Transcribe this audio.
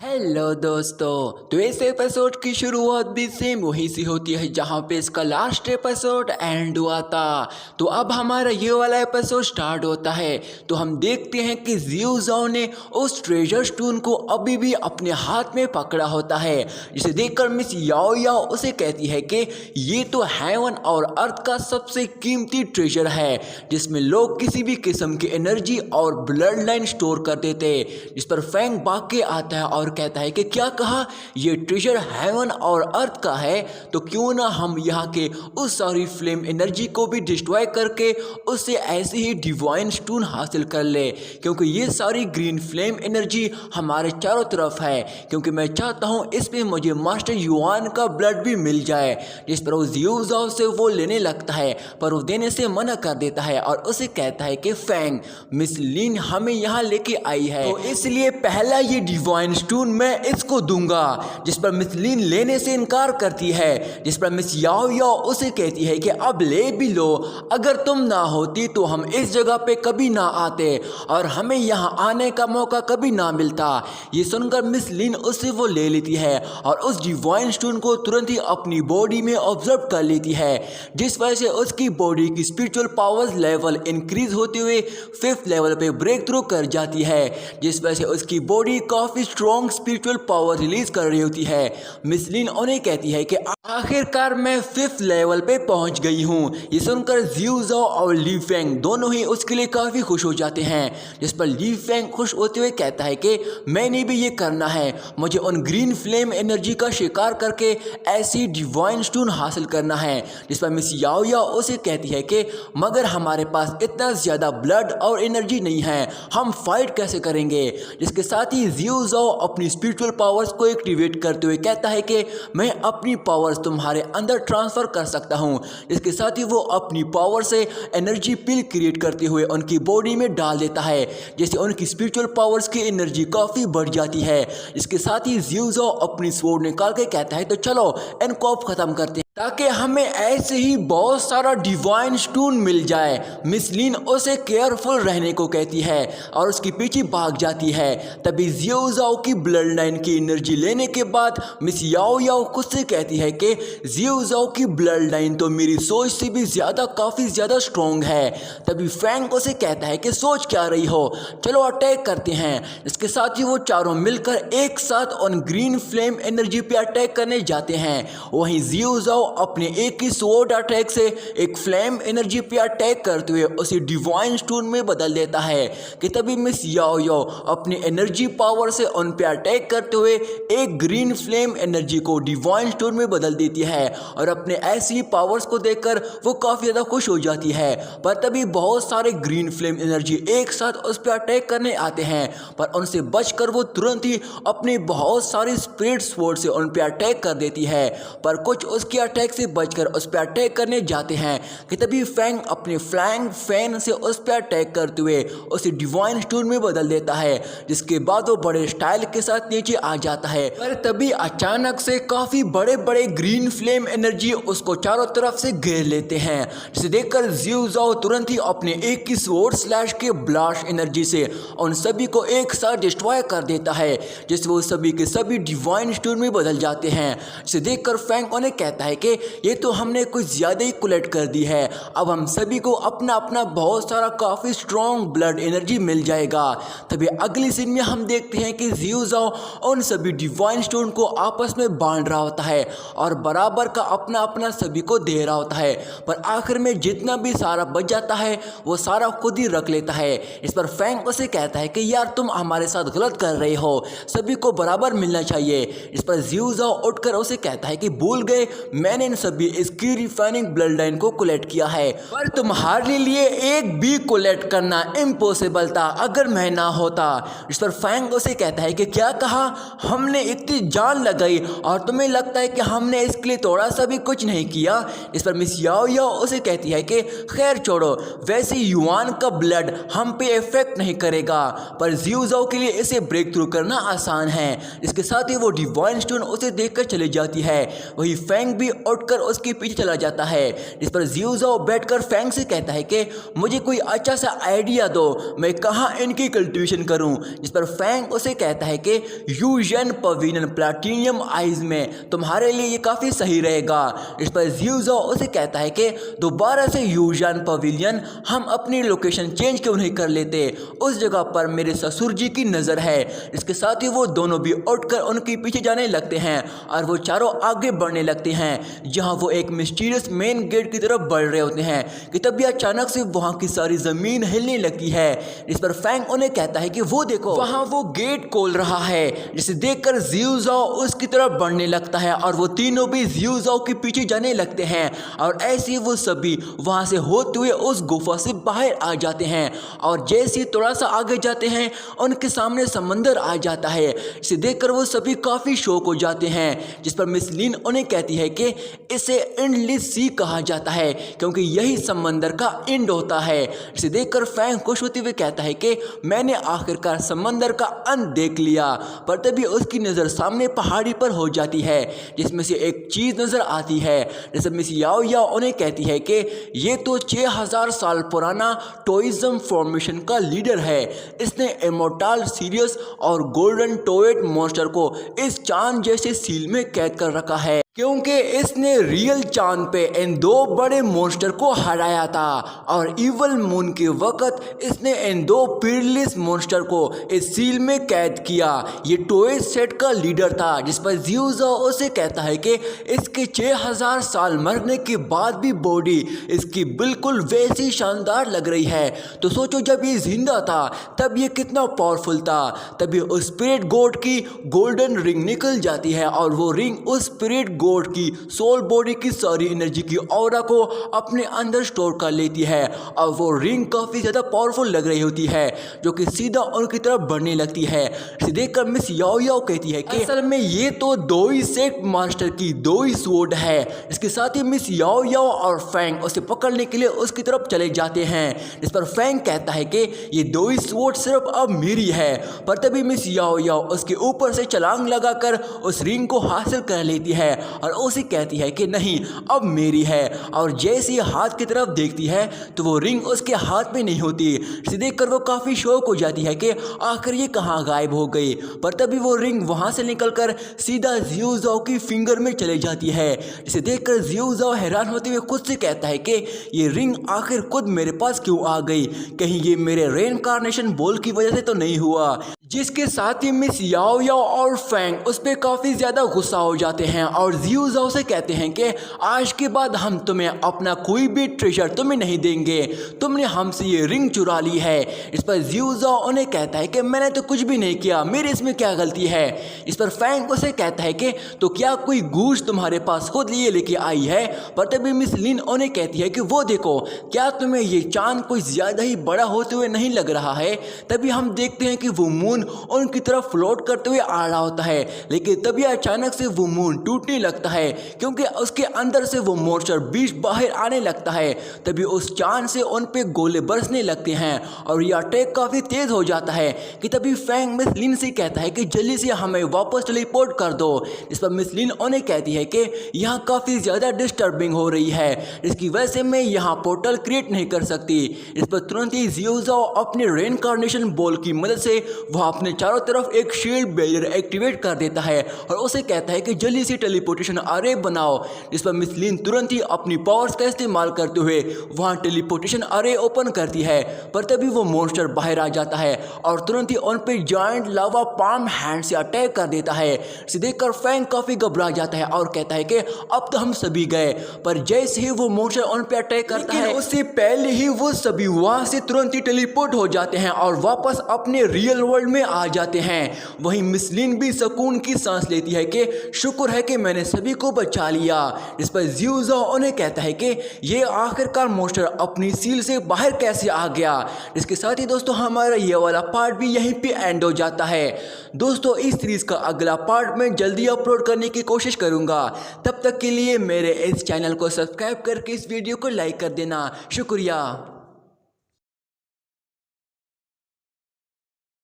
Hello दोस्तों, तो इस एपिसोड की शुरुआत भी सेम वहीं से होती है जहां पे इसका लास्ट एपिसोड एंड हुआ था। तो अब हमारा ये वाला एपिसोड स्टार्ट होता है। तो हम देखते हैं कि जियो जाओ ने उस ट्रेजर स्टोन को अभी भी अपने हाथ में पकड़ा होता है, जिसे देखकर मिस याओ याओ उसे कहती है कि ये तो हेवन और अर्थ का सबसे कीमती ट्रेजर है, जिसमें लोग किसी भी किस्म की एनर्जी और ब्लड लाइन स्टोर करते थे। जिस पर फैंग भाग के आता है और कहता है कि क्या कहा, ये ट्रेजर हेवन और अर्थ का है, तो क्यों ना हम यहाँ के उस सारी फ्लेम एनर्जी को भी डिस्ट्रॉय करके उससे ऐसे ही डिवाइन स्टोन हासिल कर ले, क्योंकि ये सारी ग्रीन फ्लेम एनर्जी हमारे चारों तरफ है। क्योंकि मैं चाहता हूँ इसमें मुझे मास्टर युआन का ब्लड भी मिल जाए। जिस पर वो जियो जाओ से वो लेने लगता है, पर वो देने से मना कर देता है और उसे कहता है कि फैंग, मिस लिन हमें यहाँ लेके आई है, तो इसलिए पहला ये डिवाइन स्टोन मैं इसको दूंगा। जिस पर मिस लिन लेने से इनकार करती है। जिस पर मिस याओ याओ उसे कहती है कि अब ले भी लो, अगर तुम ना होती तो हम इस जगह पे कभी ना आते और हमें यहाँ आने का मौका कभी ना मिलता। ये सुनकर मिस लिन उससे वो ले लेती है और उस डिवाइन स्टोन को तुरंत ही अपनी बॉडी में ऑब्जर्व कर लेती है, जिस वजह से उसकी बॉडी की स्पिरिचुअल पावर्स लेवल इंक्रीज होते हुए 5th लेवल पे ब्रेक थ्रू कर जाती है, जिस वजह से उसकी बॉडी काफी स्ट्रॉन्ग स्पिरिचुअल पावर रिलीज कर रही होती है। मिस लिन उन्हें कहती है कि आखिरकार मैं 5th लेवल पे पहुंच गई हूं। ये सुनकर जियो जाओ और ली फेंग दोनों ही उसके लिए काफी खुश हो जाते हैं। जिस पर ली फेंग खुश होते हुए कहता है कि मैंने भी ये करना है, मुझे उन ग्रीन फ्लेम एनर्जी का शिकार करके ऐसी डिवाइन स्टोन हासिल करना है। जिस पर मिस याओ याओ उसे कहती है कि मगर हमारे पास इतना ज्यादा ब्लड और एनर्जी नहीं है, हम फाइट कैसे करेंगे। जिसके साथ ही जियो जाओ अपनी स्पिरिचुअल पावर्स को एक्टिवेट करते हुए कहता है कि मैं अपनी पावर्स तुम्हारे अंदर ट्रांसफर कर सकता हूं। इसके साथ ही वो अपनी पावर से एनर्जी पिल क्रिएट करते हुए उनकी बॉडी में डाल देता है, जिससे उनकी स्पिरिचुअल पावर्स की एनर्जी काफी बढ़ जाती है। इसके साथ ही जियो जाओ अपनी स्वॉर्ड निकाल के कहता है तो चलो इनको अब खत्म करते हैं, ताकि हमें ऐसे ही बहुत सारा डिवाइन स्टोन मिल जाए। मिस लिन उसे केयरफुल रहने को कहती है और उसके पीछे भाग जाती है। तभी जियो जाओ की ब्लड लाइन की एनर्जी लेने के बाद मिस याओ याओ खुद से कहती है कि जियो जाओ की ब्लड लाइन तो मेरी सोच से भी ज्यादा काफी ज्यादा स्ट्रॉन्ग है। तभी फैंग उसे कहता है कि सोच क्या रही हो, चलो अटैक करते हैं। इसके साथ ही वो चारों मिलकर एक साथ उन ग्रीन फ्लेम एनर्जी पे अटैक करने जाते हैं। वहीं जियो जाओ अपने एक ही स्वॉर्ड अटैक से एक फ्लेम एनर्जी पे अटैक करते हुए उसे डिवाइन स्टोन में बदल देता है। कि तभी मिस याओ याओ अपनी एनर्जी पावर से उन पे अटैक करते हुए एक ग्रीन फ्लेम एनर्जी को डिवाइन स्टोन में बदल देती है और अपने ऐसी पावर्स को देखकर वो काफी ज्यादा खुश हो जाती है। पर तभी बहुत सारे ग्रीन फ्लेम एनर्जी एक साथ उस पर अटैक करने आते हैं, पर उनसे बचकर वो तुरंत ही अपने बहुत सारे स्पिरिट स्वॉर्ड से उन पे अटैक कर देती है। पर कुछ उसके अटैक से बचकर उस पर अटैक करने जाते हैं कि तभी फैंग अपने फ्लैंग फैन से उस पर अटैक करते हुए उसे डिवाइन स्टोन में बदल देता है, जिसके बाद वो बड़े स्टाइल के साथ नीचे आ जाता है। पर तभी अचानक से काफी बड़े बड़े ग्रीन फ्लेम एनर्जी उसको चारों तरफ से घेर लेते हैं, जिसे देखकर जियो जाओ तुरंत ही अपने एक की स्वॉर्ड स्लैश के ब्लास्ट एनर्जी से उन सभी को एक साथ डिस्ट्रॉय कर देता है, जिससे वो सभी के सभी डिवाइन स्टोन में बदल जाते हैं। जिसे देखकर फैंग उन्हें कहता है कि ये तो हमने कुछ ज्यादा ही कलेक्ट कर दी है, अब हम सभी को अपना अपना बहुत सारा काफी स्ट्रॉन्ग ब्लड एनर्जी मिल जाएगा। तभी अगली सीन में हम देखते हैं कि जियो जाओ उन सभी डिवाइन स्टोन को आपस में बांट रहा होता है और बराबर का अपना अपना सभी को दे रहा होता है, पर आखिर में जितना भी सारा बच जाता है वो सारा खुद ही रख लेता है। इस पर फैंग उसे कहता है कि यार तुम हमारे साथ गलत कर रहे हो, सभी को बराबर मिलना चाहिए। इस पर जियो जाओ उठकर उसे कहता है कि भूल गए, मैंने इन सभी इसकी रिफाइनिंग ब्लड लाइन को कलेक्ट किया है, पर तुम्हारे लिए एक भी कलेक्ट करना इम्पॉसिबल था अगर मैं ना होता। इस पर फैंग उसे कहता है कि क्या कहा, हमने इतनी जान लगाई और तुम्हें लगता है कि हमने इसके लिए थोड़ा सा भी कुछ नहीं किया। इस पर मिस याओ याओ उसे कहती है कि खैर छोड़ो, वैसे युआन का ब्लड हम पे इफेक्ट नहीं करेगा, पर जियो जाओ के लिए इसे ब्रेक थ्रू करना आसान है। इसके साथ ही वो डिवाइन स्टोन उसे देखकर चली जाती है। वही फैंग भी उठकर उसके पीछे चला जाता है, जिस पर जियो जाओ बैठकर फैंग से कहता है कि मुझे कोई अच्छा सा आइडिया दो, मैं कहाँ इनकी कल्टीवेशन करूँ। जिस पर फैंग उसे कहता है कि यूजन पवेलियन प्लैटिनम आइज में तुम्हारे लिए ये काफ़ी सही रहेगा। इस पर जियो जाओ उसे कहता है कि दोबारा से यूजन पवेलियन हम अपनी लोकेशन चेंज क्यों नहीं कर लेते, उस जगह पर मेरे ससुर जी की नज़र है। इसके साथ ही वो दोनों भी उठकर उनके पीछे जाने लगते हैं और वो चारों आगे बढ़ने लगते हैं, जहां वो एक मिस्टीरियस मेन गेट की तरफ बढ़ रहे होते हैं कि तभी अचानक से वहां की सारी ज़मीन हिलने लगती है। इस पर फैंग उन्हें कहता है कि वो देखो वहां वो गेट खोल रहा है, जिसे देखकर जियो जाओ उसकी तरफ बढ़ने लगता है और वो तीनों भी जियो जाओ के पीछे जाने लगते हैं और ऐसे ही वो सभी वहां से होते हुए उस गुफा से बाहर आ जाते हैं। और जैसे ही थोड़ा सा आगे जाते हैं उनके सामने समंदर आ जाता है, इसे देखकर वो सभी काफ़ी शॉक हो जाते हैं। जिस पर मिस लिन उन्हें कहती है कि इसे एंडलेस सी कहा जाता है क्योंकि यही समंदर का एंड होता है। इसे देखकर फैंग खुश होते हुए कहता है कि मैंने आखिरकार समंदर का अंत देख लिया। पर तभी उसकी नज़र सामने पहाड़ी पर हो जाती है, जिसमें से एक चीज़ नज़र आती है। जैसे मिस याओ याओ उन्हें कहती है कि ये तो 6000 साल पुराना टोइज्म फॉर्मेशन का लीडर है, इसने इमोर्टल सीरियस और गोल्डन टोएट मॉन्स्टर को इस चांद जैसे सील में कैद कर रखा है क्योंकि इसने रियल चांद पे इन दो बड़े मॉन्स्टर को हराया था और इवल मून के वक्त इसने इन दो पीरलेस मॉन्स्टर को इस सील में कैद किया। ये टोएट सेट का लीडर था। जिस पर जियो जाओ उसे कहता है कि इसके 6000 साल मरने के बाद भी बॉडी इसकी बिल्कुल वैसी शानदार लग रही है। तो सोचो जब ये जिंदा था तब ये कितना पावरफुल था। तभी उस स्पिरिट गॉड की गोल्डन रिंग निकल जाती है और वो रिंग उस स्पिरिट गॉड की सोल बॉडी की सारी एनर्जी की ऑरा को अपने अंदर स्टोर कर लेती है और वो रिंग काफ़ी ज़्यादा पावरफुल लग रही होती है, जो कि सीधा उनकी तरफ बढ़ने लगती है। इसे देखकर मिस याओ याओ कहती है कि असल में ये तो दो ही सेट मास्टर की दो ही स्वॉर्ड है। इसके साथ ही मिस याओ याओ और फैंग उसे पकड़ने के लिए उसकी तरफ चले जाते हैं। इस पर फैंग कहता है कि ये दो ही स्वॉर्ड सिर्फ अब मेरी है। पर तभी मिस याओ याओ उसके ऊपर से छलांग लगाकर उस रिंग को हासिल कर लेती है और उसे कहती है कि नहीं अब मेरी है। और जैसे हाथ की तरफ देखती है तो वो रिंग उसके हाथ में नहीं होती। इसे देखकर वो काफ़ी शौक हो जाती है कि आखिर ये कहाँ गायब हो गई। पर तभी वो रिंग वहाँ से निकलकर सीधा जियो जाओ की फिंगर में चले जाती है। इसे देखकर जियो जाओ हैरान होते हुए खुद से कहता है कि ये रिंग आखिर खुद मेरे पास क्यों आ गई, कहीं ये मेरे रेनकार्नेशन बॉल की वजह से तो नहीं हुआ। जिसके साथ ही मिस याओ याओ और फैंग उस पर काफ़ी ज़्यादा गुस्सा हो जाते हैं और जियो जाओ से कहते हैं कि आज के बाद हम तुम्हें अपना कोई भी ट्रेजर तुम्हें नहीं देंगे, तुमने हमसे ये रिंग चुरा ली है। इस पर जियो जाओ उन्हें कहता है कि मैंने तो कुछ भी नहीं किया, मेरे इसमें क्या गलती है। इस पर फैंग उसे कहता है कि तो क्या कोई गूंज तुम्हारे पास खुद लिए लेके आई है। पर तभी मिस लिन उन्हें कहती है कि वो देखो क्या तुम्हें ये चांद कोई ज़्यादा ही बड़ा होते हुए नहीं लग रहा है। तभी हम देखते हैं कि वो मून उनकी तरफ फ्लोट करते हुए आ रहा होता है, लेकिन तभी अचानक से वो मून टूटने लगता है क्योंकि उसके अंदर से वो मॉन्स्टर बीच बाहर आने लगता है। तभी उस चांद से उन पे गोले बरसने लगते हैं और ये अटैक काफ़ी तेज हो जाता है कि तभी फैंग मिस लिन से कहता है कि जल्दी से हमें वापस टेलीपोर्ट कर दो। इस पर मिस लिन उन्हें कहती है कि यहाँ काफ़ी ज़्यादा डिस्टर्बिंग हो रही है, इसकी वजह से मैं यहाँ पोर्टल क्रिएट नहीं कर सकती। इस पर तुरंत ही जियो जाओ अपने रेनकार्नेशन बॉल की मदद से वह अपने चारों तरफ एक शील्ड बैरियर एक्टिवेट कर देता है और उसे कहता है कि जल्दी से टेलीपोर्टेशन अरे बनाओ। इस पर मिस लिन तुरंत ही अपनी पावर्स का इस्तेमाल करते हुए वहां टेलीपोर्टेशन अरे ओपन करती है। पर तभी वो मॉन्स्टर बाहर आ जाता है और तुरंत ही उन पे जायंट लावा पाम हैंड से अटैक कर देता है। इसे देखकर फैंग काफी घबरा जाता है और कहता है कि अब तो हम सभी गए। पर जैसे ही वो मॉन्स्टर उन पे अटैक करता है उससे पहले ही वो सभी वहां से तुरंत ही टेलीपोर्ट हो जाते हैं और वापस अपने रियल वर्ल्ड में आ जाते हैं। वहीं मिस लिन भी सुकून की सांस लेती है कि शुक्र है कि मैंने सभी को बचा लिया। इस पर जियो जाओ उन्हें कहता है कि ये आखिरकार मॉन्स्टर अपनी सील से बाहर कैसे आ गया। इसके साथ ही दोस्तों हमारा ये वाला पार्ट भी यहीं पे एंड हो जाता है। दोस्तों इस सीरीज का अगला पार्ट मैं जल्दी अपलोड करने की कोशिश करूंगा। तब तक के लिए मेरे इस चैनल को सब्सक्राइब करके इस वीडियो को लाइक कर देना। शुक्रिया।